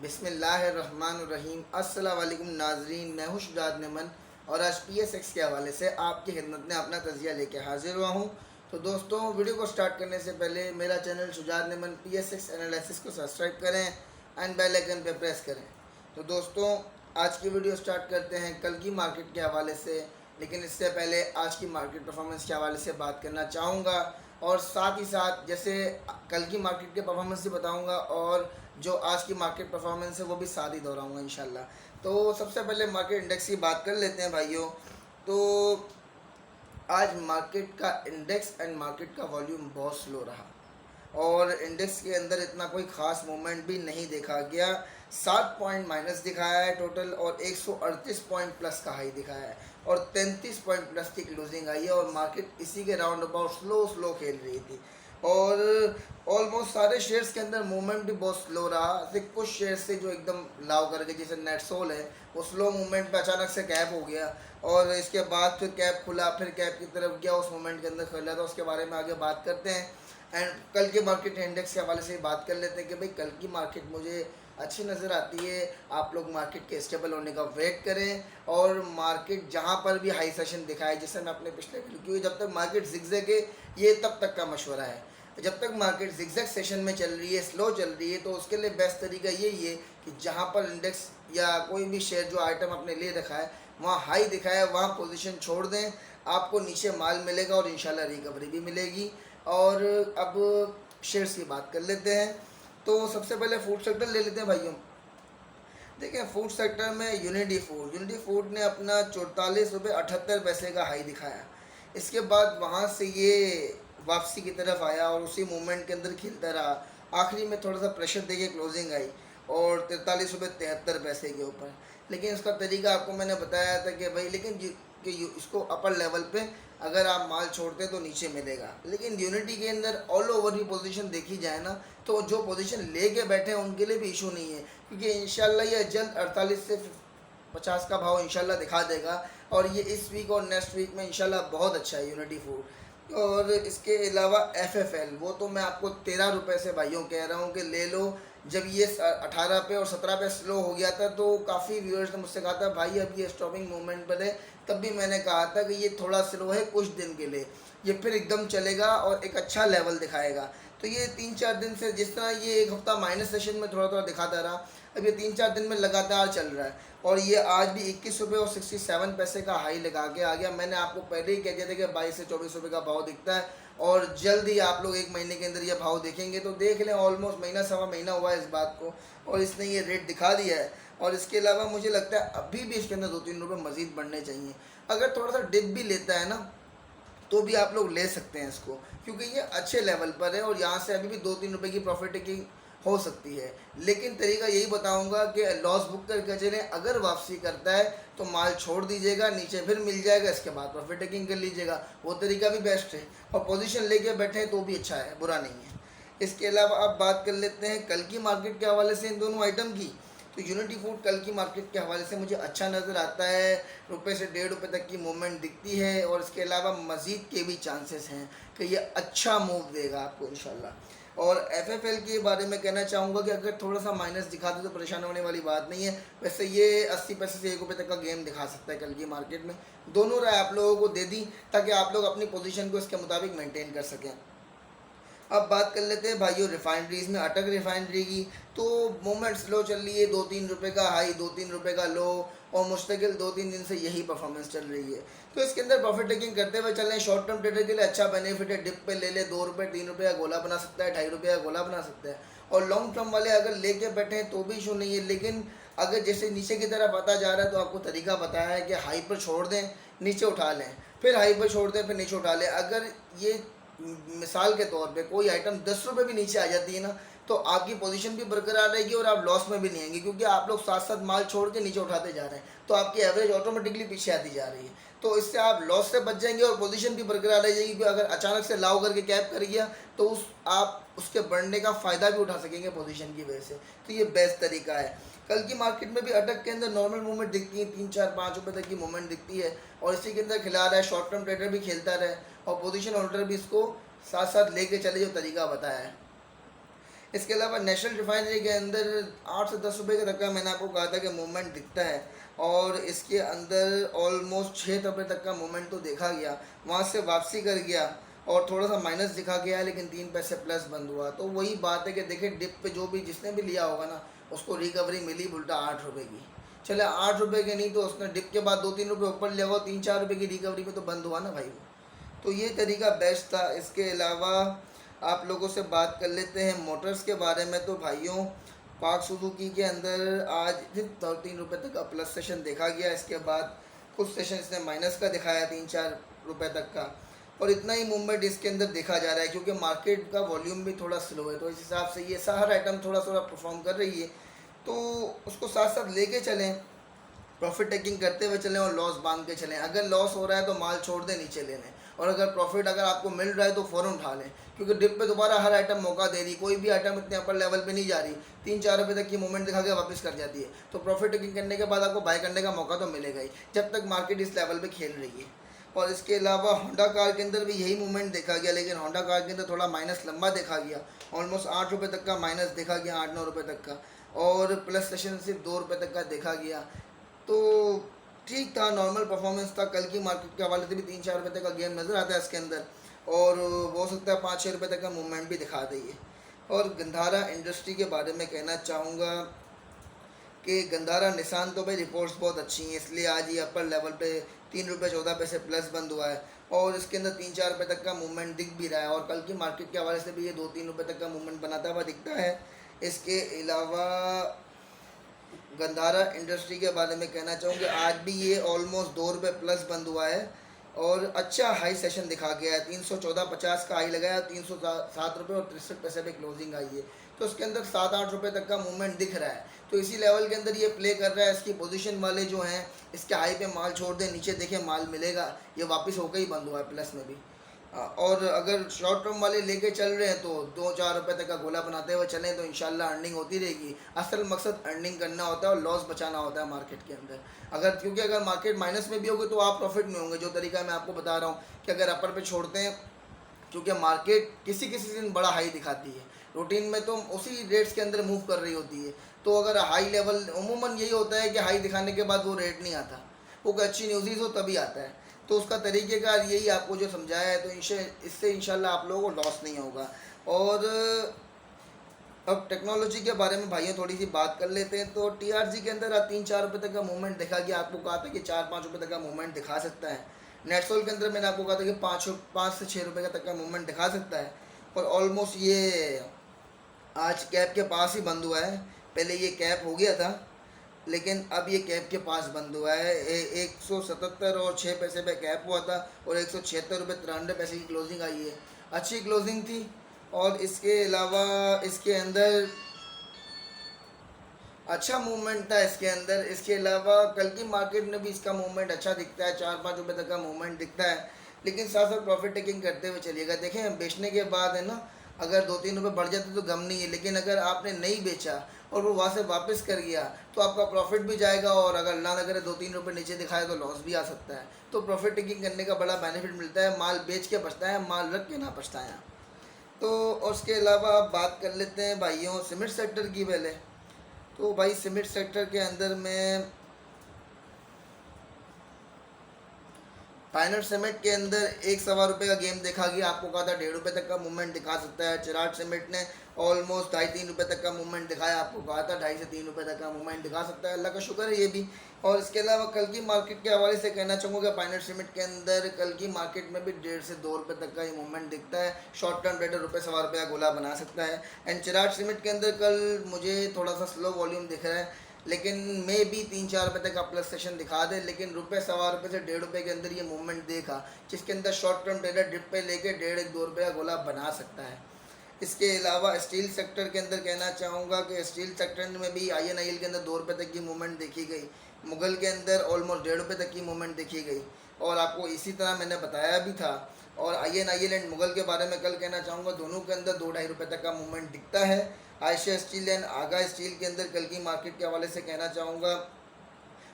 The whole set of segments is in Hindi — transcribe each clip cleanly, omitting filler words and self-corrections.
बिस्मिल्लाहिर्रहमानिर्रहीम। अस्सलाम वालेकुम नाजरीन, मैं हूँ शुजात नेमन और आज PSX के हवाले से आपकी खिदमत में अपना तजिया लेके हाजिर हुआ हूँ। तो दोस्तों, वीडियो को स्टार्ट करने से पहले मेरा channel Shujaat Neyman PSX analysis को सब्सक्राइब करें एंड बेल आइकन पे प्रेस करें। तो दोस्तों, आज की वीडियो स्टार्ट करते हैं कल की मार्केट के हवाले से, लेकिन इससे पहले आज की मार्केट परफॉर्मेंस के हवाले से बात करना चाहूँगा और साथ ही साथ जैसे कल की मार्केट के परफॉर्मेंस भी बताऊंगा और जो आज की मार्केट परफॉर्मेंस है वो भी साथ ही दोहराऊंगा इंशाल्लाह। तो सबसे पहले मार्केट इंडेक्स की बात कर लेते हैं भाइयों। तो आज मार्केट का इंडेक्स एंड मार्केट का वॉल्यूम बहुत स्लो रहा और इंडेक्स के अंदर इतना कोई ख़ास मूवमेंट भी नहीं देखा गया। 7 पॉइंट माइनस दिखाया है टोटल और 138 पॉइंट प्लस का हाई दिखाया है और 33 पॉइंट प्लस की क्लोजिंग आई है और मार्केट इसी के राउंड अबाउट स्लो खेल रही थी और ऑलमोस्ट सारे शेयर्स के अंदर मूवमेंट भी बहुत स्लो रहा। सिर्फ कुछ शेयर्स से जो एकदम लाव करके, जैसे नेटसोल है, वो स्लो मूवमेंट पे अचानक से कैप हो गया और इसके बाद फिर कैप खुला, फिर कैप की तरफ गया, उस मूवमेंट के अंदर खुला था। उसके बारे में आगे बात करते हैं एंड कल के मार्केट इंडेक्स के हवाले से बात कर लेते हैं कि भाई कल की मार्केट मुझे अच्छी नज़र आती है। आप लोग मार्केट के स्टेबल होने का वेट करें और मार्केट जहां पर भी हाई सेशन दिखाए, जैसे मैं अपने पिछले वीडियो, क्योंकि जब तक मार्केट जिगजैग है ये तब तक का मशवरा है। जब तक मार्केट जिगजैग सेशन में चल रही है, स्लो चल रही है, तो उसके लिए बेस्ट तरीका यही है कि जहां पर इंडेक्स या कोई भी शेयर जो आइटम अपने ले रखा है वहाँ हाई दिखाया है वहाँ पोजीशन छोड़ दें, आपको नीचे माल मिलेगा और इंशाल्लाह रिकवरी भी मिलेगी। और अब शेयर्स की बात कर लेते हैं। तो सबसे पहले फूड सेक्टर ले लेते हैं भाइयों। देखिए, फूड सेक्टर में यूनिटी फूड ने अपना 44 रुपये 78 पैसे का हाई दिखाया। इसके बाद वहाँ से ये वापसी की तरफ आया और उसी मूवमेंट के अंदर खिलता रहा। आखिरी में थोड़ा सा प्रेशर देके क्लोजिंग आई और 43 रुपये 73 पैसे के ऊपर। लेकिन इसका तरीका आपको मैंने बताया था कि भाई इसको अपर लेवल पे अगर आप माल छोड़ते हैं तो नीचे मिलेगा। लेकिन यूनिटी के अंदर ऑल ओवर की पोजीशन देखी जाए ना, तो जो पोजीशन लेके बैठे हैं उनके लिए भी इशू नहीं है, क्योंकि इंशाल्लाह ये जल्द 48 से 50 का भाव इंशाल्लाह दिखा देगा और ये इस वीक और नेक्स्ट वीक में इंशाल्लाह बहुत अच्छा है यूनिटी फूड। और इसके अलावा FFL, वो तो मैं आपको 13 रुपये से भाइयों कह रहा हूँ कि ले लो। जब ये 18 पे और 17 पे स्लो हो गया था तो काफ़ी व्यूअर्स ने मुझसे कहा था भाई अब ये स्टॉपिंग मूवमेंट पर है। तब भी मैंने कहा था कि ये थोड़ा स्लो है, कुछ दिन के लिए ये फिर एकदम चलेगा और एक अच्छा लेवल दिखाएगा। तो ये 3-4 दिन से, जिस तरह ये एक हफ्ता माइनस सेशन में थोड़ा थोड़ा दिखाता रहा, अब ये 3-4 दिन में लगातार चल रहा है और ये आज भी 21 रुपये और 67 पैसे का हाई लगा के आ गया। मैंने आपको पहले ही कह दिया था कि 22 से 24 रुपये का भाव दिखता है और जल्द ही आप लोग एक महीने के अंदर ये भाव देखेंगे। तो देख लें, ऑलमोस्ट महीना सवा महीना हुआ है इस बात को और इसने ये रेट दिखा दिया है। और इसके अलावा मुझे लगता है अभी भी इसके अंदर 2-3 रुपये मज़ीद बढ़ने चाहिए। अगर थोड़ा सा डिप भी लेता है ना तो भी आप लोग ले सकते हैं इसको, क्योंकि ये अच्छे लेवल पर है और यहाँ से अभी भी 2-3 रुपये की प्रॉफिट टेकिंग हो सकती है। लेकिन तरीका यही बताऊंगा कि लॉस बुक करके चलें। अगर वापसी करता है तो माल छोड़ दीजिएगा, नीचे फिर मिल जाएगा, इसके बाद प्रॉफिट टेकिंग कर लीजिएगा, वो तरीका भी बेस्ट है। और पोजीशन लेके बैठे तो भी अच्छा है, बुरा नहीं है। इसके अलावा अब बात कर लेते हैं कल की मार्केट के हवाले से इन दोनों आइटम की। तो यूनिटी फूड कल की मार्केट के हवाले से मुझे अच्छा नज़र आता है, रुपये से 1.5 रुपये तक की मूवमेंट दिखती है और इसके अलावा मज़ीद के भी चांसेस हैं कि ये अच्छा मूव देगा आपको इंशाल्लाह। और FFL के बारे में कहना चाहूँगा कि अगर थोड़ा सा माइनस दिखा दे तो परेशान होने वाली बात नहीं है। वैसे ये 80 पैसे से 1 रुपये तक का गेम दिखा सकता है कल की मार्केट में। दोनों राय आप लोगों को दे दी ताकि आप लोग अपनी पोजीशन को इसके मुताबिक मेंटेन कर सकें। अब बात कर लेते हैं भाइयों रिफाइनरीज में। अटक रिफाइनरी की तो मूवमेंट स्लो चल रही है, 2-3 रुपये का हाई, 2-3 रुपये का लो और मुस्तकिल 2-3 दिन से यही परफॉर्मेंस चल रही है। तो इसके अंदर प्रॉफिट टेकिंग करते हुए चल रहे हैं। शॉर्ट टर्म ट्रेडर के लिए अच्छा बेनिफिट है, डिप पे ले ले 2 रुपये 3 रुपये का गोला बना सकता है, 2.5 रुपये का गोला बना सकता है। और लॉन्ग टर्म वाले अगर लेके बैठे हैं तो भी इशू नहीं है। लेकिन अगर जैसे नीचे की तरफ आता जा रहा है तो आपको तरीका बताया है कि हाई पर छोड़ दें, नीचे उठा लें, फिर हाई पर छोड़ दें, फिर नीचे उठा लें। अगर ये मिसाल के तौर पे कोई आइटम 10 रुपये भी नीचे आ जाती है ना, तो आपकी पोजीशन भी बरकरार रहेगी और आप लॉस में भी नहीं आएंगे, क्योंकि आप लोग साथ साथ माल छोड़ के नीचे उठाते जा रहे हैं, तो आपकी एवरेज ऑटोमेटिकली पीछे आती जा रही है। तो इससे आप लॉस से बच जाएंगे और पोजीशन भी बरकरार रह जाएगी, क्योंकि अगर अचानक से लाव करके कैप कर गया तो आप उसके बढ़ने का फ़ायदा भी उठा सकेंगे पोजीशन की वजह से। तो ये बेस्ट तरीका है। कल की मार्केट में भी अटक के अंदर नॉर्मल मूवमेंट दिखती है, 3-4-5 रुपये तक की मूवमेंट दिखती है और इसी के अंदर खिला रहा है। शॉर्ट टर्म ट्रेडर भी खेलता रहे और पोजीशन होल्डर भी इसको साथ साथ लेके चले, जो तरीका बताया है। इसके अलावा नेशनल रिफाइनरी के अंदर 8 से 10 रुपये का तक का मैंने आपको कहा था कि मूवमेंट दिखता है, और इसके अंदर ऑलमोस्ट 6 रुपये तक का मूवमेंट तो देखा गया, वहाँ से वापसी कर गया और थोड़ा सा माइनस दिखा गया, लेकिन 3 पैसे प्लस बंद हुआ। तो वही बात है कि देखिए डिप पे जो भी जिसने भी लिया होगा ना, उसको रिकवरी मिली उल्टा 8 रुपये की। चले 8 रुपये के नहीं तो उसने डिप के बाद 2-3 रुपये ऊपर लिया होगा, 3-4 रुपये की रिकवरी में तो बंद हुआ ना भाई वो। तो ये तरीका बेस्ट था। इसके अलावा आप लोगों से बात कर लेते हैं मोटर्स के बारे में। तो भाइयों पाक सुजुकी के अंदर आज 3 रुपये तक का प्लस सेशन देखा गया, इसके बाद कुछ सेशन इसने माइनस का दिखाया 3-4 रुपये तक का, और इतना ही मूवमेंट इसके अंदर देखा जा रहा है क्योंकि मार्केट का वॉल्यूम भी थोड़ा स्लो है। तो इस हिसाब से ये हर आइटम थोड़ा थोड़ा परफॉर्म कर रही है, तो उसको साथ साथ लेके चलें, प्रॉफिट टेकिंग करते हुए चलें और लॉस बांध के चलें। अगर लॉस हो रहा है तो माल छोड़ दें नीचे लेने, और अगर प्रॉफिट अगर आपको मिल रहा है तो फ़ौरन उठा लें, क्योंकि डिप पे दोबारा हर आइटम मौका दे रही, कोई भी आइटम इतने अपर लेवल पे नहीं जा रही, 3-4 रुपये तक की मूवमेंट दिखा के वापस कर जाती है। तो प्रॉफिट टेकिंग करने के बाद आपको बाय करने का मौका तो मिलेगा ही, जब तक मार्केट इस लेवल पर खेल रही है। और इसके अलावा होंडा कार के अंदर भी यही मूवमेंट देखा गया, लेकिन होंडा कार के अंदर थोड़ा माइनस लंबा देखा गया, ऑलमोस्ट 8 रुपये तक का माइनस देखा गया, 8-9 रुपये तक का, और प्लस सेशन सिर्फ 2 रुपये तक का देखा गया। तो ठीक था, नॉर्मल परफॉर्मेंस था। कल की मार्केट के हवाले से भी 3-4 रुपये तक का गेम नज़र आता है इसके अंदर, और हो सकता है 5-6 रुपये तक का मूवमेंट भी दिखा देगी। और गंधारा इंडस्ट्री के बारे में कहना चाहूँगा कि गंधारा निशान तो भाई रिपोर्ट्स बहुत अच्छी हैं, इसलिए आज ये अपर लेवल पे 3 रुपये 14 पैसे प्लस बंद हुआ है, और इसके अंदर 3-4 रुपये तक का मूवमेंट दिख भी रहा है, और कल की मार्केट के हवाले से भी ये 2-3 रुपये तक का मूवमेंट बनाता हुआ दिखता है। इसके अलावा गंधारा इंडस्ट्री के बारे में कहना चाहूँगी, आज भी ये ऑलमोस्ट 2 रुपये प्लस बंद हुआ है, और अच्छा हाई सेशन दिखा गया है। 314.50 का हाई लगाया, 307 रुपये और 63 पैसे पे क्लोजिंग आई है। तो उसके अंदर 7-8 रुपये तक का मूवमेंट दिख रहा है, तो इसी लेवल के अंदर ये प्ले कर रहा है। इसकी पोजीशन वाले जो हैं इसके हाई पे माल छोड़ दें, नीचे देखें माल मिलेगा, ये वापस होकर ही बंद हुआ है प्लस में भी। और अगर शॉर्ट टर्म वाले लेके चल रहे हैं तो 2-4 रुपये तक का गोला बनाते हुए चलें तो इंशाल्लाह अर्निंग होती रहेगी। असल मकसद अर्निंग करना होता है और लॉस बचाना होता है मार्केट के अंदर। क्योंकि अगर मार्केट माइनस में भी होगी तो आप प्रॉफिट में होंगे। जो तरीका मैं आपको बता रहा हूँ कि अगर अपर पे छोड़ते हैं, क्योंकि मार्केट किसी किसी दिन बड़ा हाई दिखाती है, रूटीन में तो उसी रेट्स के अंदर मूव कर रही होती है। तो अगर हाई लेवल अमूमन यही होता है कि हाई दिखाने के बाद वो रेट नहीं आता, वो कोई अच्छी न्यूज़ हो तभी आता है। तो उसका तरीक़ेकार यही आपको जो समझाया है, तो इससे इंशाल्लाह आप लोगों को लॉस नहीं होगा। और अब टेक्नोलॉजी के बारे में भाइयों थोड़ी सी बात कर लेते हैं। तो टीआरजी के अंदर 3-4 रुपये तक का मूवमेंट दिखा गया, आपको कहा था कि 4-5 रुपये तक का मूवमेंट दिखा सकता है। नेटसोल के अंदर मैंने आपको कहा था कि 5 से 6 रुपये का तक का मूवमेंट दिखा सकता है, और ऑलमोस्ट ये आज कैप के पास ही बंद हुआ है। पहले ये कैप हो गया था, लेकिन अब ये कैप के पास बंद हुआ है। 177 और 6 पैसे पे कैप हुआ था, और 176 रुपये 93 पैसे की क्लोजिंग आई है। अच्छी क्लोजिंग थी। और इसके अलावा इसके अंदर अच्छा मूवमेंट था इसके अंदर। इसके अलावा कल की मार्केट में भी इसका मूवमेंट अच्छा दिखता है, 4-5 रुपये तक का मूवमेंट दिखता है, लेकिन साथ साथ प्रॉफिट टेकिंग करते हुए चलिएगा। देखें बेचने के बाद है ना, अगर 2-3 रुपये बढ़ जाते तो गम नहीं है, लेकिन अगर आपने नहीं बेचा और वो वहाँ से वापस कर गया तो आपका प्रॉफिट भी जाएगा, और अगर अल्लाह ना करे 2-3 रुपये नीचे दिखाए तो लॉस भी आ सकता है। तो प्रॉफिट टेकिंग करने का बड़ा बेनिफिट मिलता है, माल बेच के बचता है, माल रख के ना बचता है। तो और उसके अलावा आप बात कर लेते हैं भाइयों सीमेंट सेक्टर की पहले। तो भाई सीमेंट सेक्टर के अंदर में फाइनल सीमेंट के अंदर 1-1.25 रुपये का गेम देखा गया। आपको कहा था 1.5 रुपये तक का मूवमेंट दिखा सकता है। चिराग सीमेंट ने ऑलमोस्ट 2.5-3 रुपये तक का मूवमेंट दिखाया, आपको कहा था 2.5 से 3 रुपये तक का मूवमेंट दिखा सकता है। अल्लाह का शुक्र है ये भी। और इसके अलावा कल की मार्केट के हवाले से कहना चाहूँगा, फाइनल सीमेंट के अंदर कल की मार्केट में भी 1.5 से 2 रुपये तक का ये मूवमेंट दिखता है। शॉर्ट टर्म ट्रेडर 1-1.25 रुपये का गोला बना सकता है। एंड चिराग सीमेंट के अंदर कल मुझे थोड़ा सा स्लो वॉल्यूम दिख रहा है, लेकिन मे भी 3-4 रुपये तक का प्लस सेशन दिखा दे, लेकिन 1-1.25 रुपये से 1.5 रुपये के अंदर ये मूवमेंट देखा, जिसके अंदर शॉर्ट टर्म ट्रेडर डिप पे लेके 1.5-2 रुपये का गोला बना सकता है। इसके अलावा स्टील सेक्टर के अंदर कहना चाहूँगा कि स्टील सेक्टर में भी INIL के अंदर 2 रुपये तक की मूवमेंट देखी गई, मुगल के अंदर ऑलमोस्ट 1.5 रुपये तक की मूवमेंट देखी गई, और आपको इसी तरह मैंने बताया भी था। और INIL एंड मुगल के बारे में कल कहना चाहूँगा, दोनों के अंदर 2-2.5 रुपये तक का मूवमेंट दिखता है। Ayesha steel and Aga steel के अंदर कल की मार्केट के हवाले से कहना चाहूँगा,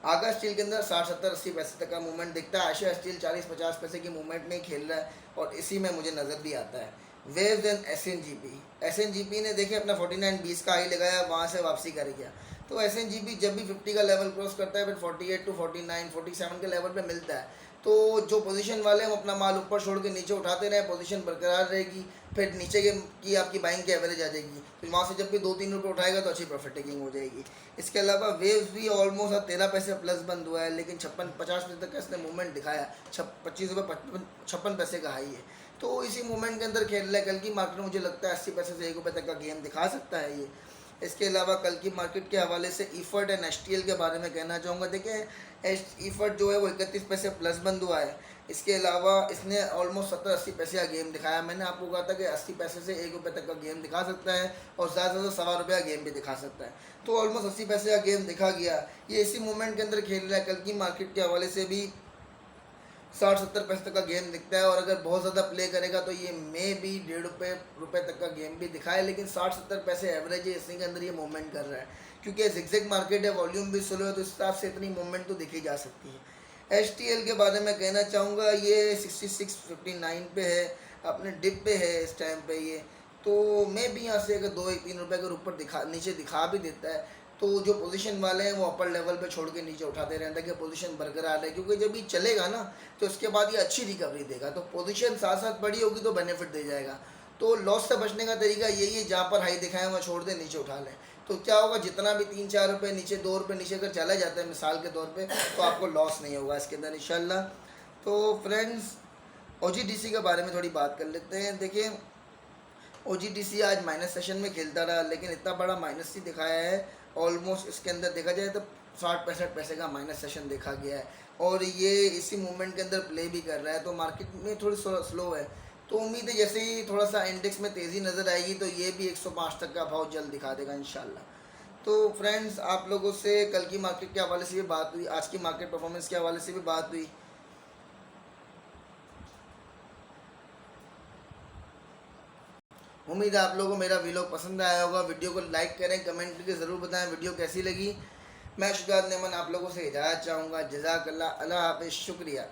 आगा स्टील के अंदर 60-70-80 पैसे तक का मूवमेंट दिखता है। आयशा स्टील 40-50 पैसे की मूवमेंट में ही खेल रहा है, और इसी में मुझे नज़र भी आता है। Waves and S N G P ने देखिए अपना 49.20 का हाई लगाया, वहाँ से वापसी कर गया। तो एस एन जी पी जब भी 50 का लेवल क्रॉस करता है फिर 48 टू 49 47 के लेवल पे मिलता है। तो जो पोजीशन वाले हैं वो अपना माल ऊपर छोड़ के नीचे उठाते रहे, पोजीशन बरकरार रहेगी, फिर नीचे की आपकी बाइंग की एवरेज आ जाएगी, फिर वहाँ से जब भी 2-3 रुपये उठाएगा तो अच्छी प्रॉफिट टेकिंग हो जाएगी। इसके अलावा वेव्स भी ऑलमोस्ट 13 पैसे प्लस बंद हुआ है, लेकिन 56-50 पैसे तक का इसने मूवमेंट दिखाया। 25 रुपये 56 का हाई है। तो इसी मूवमेंट के अंदर खेल रहा है। कल की मार्केट में मुझे लगता है 80 पैसे से 1 रुपये तक का गेम दिखा सकता है ये। इसके अलावा कल की मार्केट के हवाले से ईफर्ट एंड एसटीएल के बारे में कहना चाहूँगा। देखिए ईफर्ट जो है वो 31 पैसे प्लस बंद हुआ है। इसके अलावा इसने ऑलमोस्ट 70-80 पैसे का गेम दिखाया। मैंने आपको कहा था कि 80 पैसे से 1 रुपये तक का गेम दिखा सकता है और ज़्यादा से ज़्यादा ₹1.25 का गेम भी दिखा सकता है। तो ऑलमोस्ट 80 पैसे का गेम दिखा गया। ये इसी मूवमेंट के अंदर खेल रहा है। कल की मार्केट के हवाले से भी 60-70 पैसे तक का गेम दिखता है, और अगर बहुत ज़्यादा प्ले करेगा तो ये मे भी ₹1.5 तक का गेम भी दिखाए, लेकिन 60-70 पैसे एवरेज है, इसी के अंदर ये मूवमेंट कर रहा है। क्योंकि जिगजैग मार्केट है, वॉल्यूम भी स्लो है, तो इस हिसाब से इतनी मूवमेंट तो दिखी जा सकती है। एचटीएल के बारे में कहना चाहूँगा, ये 66.59 पे है, अपने डिप पे है इस टाइम पे ये। तो मे भी यहाँ से अगर 2-3 रुपये अगर ऊपर नीचे दिखा भी देता है, तो जो पोजीशन वाले हैं वो अपर लेवल पे छोड़ के नीचे उठाते रहते हैं कि पोजीशन बरकरार है, क्योंकि जब ये चलेगा ना तो उसके बाद ये अच्छी रिकवरी देगा। तो पोजीशन साथ साथ बड़ी होगी तो बेनिफिट दे जाएगा। तो लॉस से बचने का तरीका यही है, जहाँ पर हाई दिखाए वहाँ छोड़ दे, नीचे उठा लें। तो क्या होगा, जितना भी 3-4 रुपये नीचे, 2 रुपये नीचे अगर चला जाता है मिसाल के तौर पर, तो आपको लॉस नहीं होगा इसके अंदर इंशाल्लाह। तो फ्रेंड्स, ओजीडीसी के बारे में थोड़ी बात कर लेते हैं। देखिए ओजीडीसी आज माइनस सेशन में खेलता रहा, लेकिन इतना बड़ा माइनस ही दिखाया है। ऑलमोस्ट इसके अंदर देखा जाए तो 60-65 पैसे का माइनस सेशन देखा गया है, और ये इसी मूवमेंट के अंदर प्ले भी कर रहा है। तो मार्केट में थोड़ी स्लो है। तो उम्मीद है जैसे ही थोड़ा सा इंडेक्स में तेज़ी नज़र आएगी तो ये भी 105 तक का भाव जल्द दिखा देगा इंशाल्लाह। तो फ्रेंड्स, आप लोगों से कल की मार्केट के हवाले से भी बात हुई, आज की मार्केट परफॉर्मेंस के हवाले से भी बात हुई। उम्मीद है आप लोगों को मेरा वीडियो पसंद आया होगा। वीडियो को लाइक करें, कमेंट करके ज़रूर बताएं वीडियो कैसी लगी। मैं शुजात नेमन आप लोगों से इजाज़त चाहूँगा। जज़ाकल्लाह, अल्लाह हाफ़िज़, शुक्रिया।